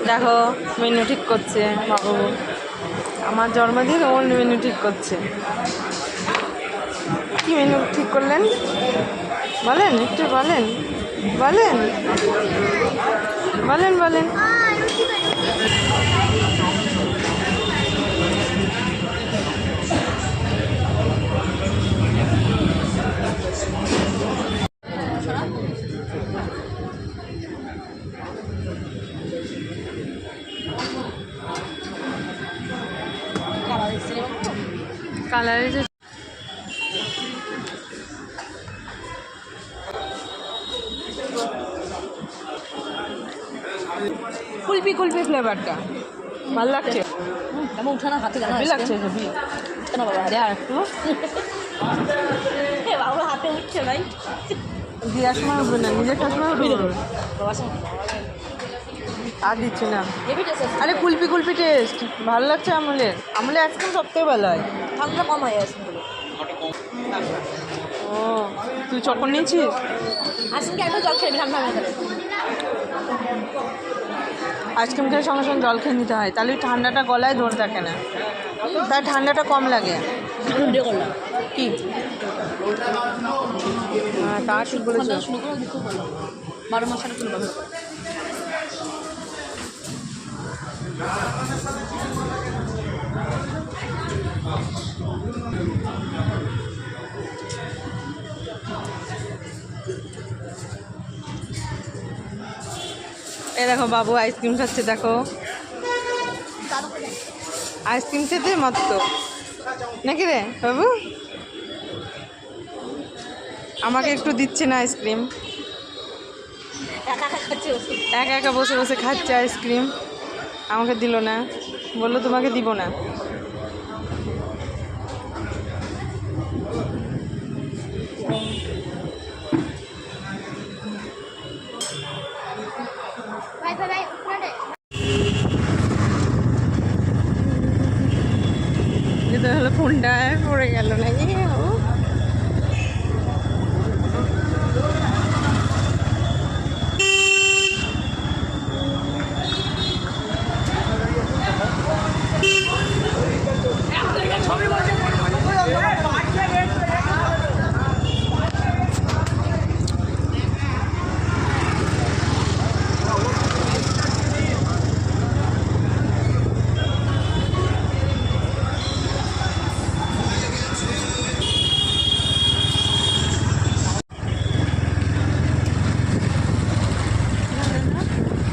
দেখো মেনু ঠিক করছে বাবু, আমার জন্মদিন ওর মেনু ঠিক করছে। কি মেনু ঠিক করলেন বলেন, একটু বলেন বলেন বলেন বলেন। কালারে যে কুলপি কুলপি ফ্লেভারটা ভালো লাগছে। আমি উঠানো হাতে জানা হেভি লাগছে, হেভি। কেন বাবা দে আর একটু বাবা হাতে উঠছে ভাই দেওয়ার সময় উঠবে না, নিজের খাওয়ার সময় উঠবে। বাবা আর দিচ্ছি না। হেভি টেস্ট আরে কুলপি কুলপি টেস্ট ভালো লাগছে। আমলের আইসক্রিম সব থেকে ভালো হয়। ঠান্ডা কম হয়ে আসছে ও তুই চকন নিয়েছিস? আইসক্রিম একটা জল খেয়ে ঠান্ডা হয়ে যাবে। আইসক্রিম খেয়ে সঙ্গে সঙ্গে জল খেয়ে নিতে হয়, তাহলে ঠান্ডাটা গলায় ধরে থাকে না, তাই ঠান্ডাটা কম লাগে। করলাম কি হ্যাঁ তা ঠিক বলেছো। শুরু করে দিতে বললাম 12 মাসটা শুরু করবে। এই দেখো বাবু আইসক্রিম খাচ্ছে, দেখো আইসক্রিম খেতে মত নাকি রে বাবু? আমাকে একটু দিচ্ছে না আইসক্রিম, একা একা খাচ্ছে একা একা বসে বসে খাচ্ছে আইসক্রিম, আমাকে দিল না, বললো তোমাকে দিব না। যেতে হলো ফোনটা পড়ে গেল নাকি।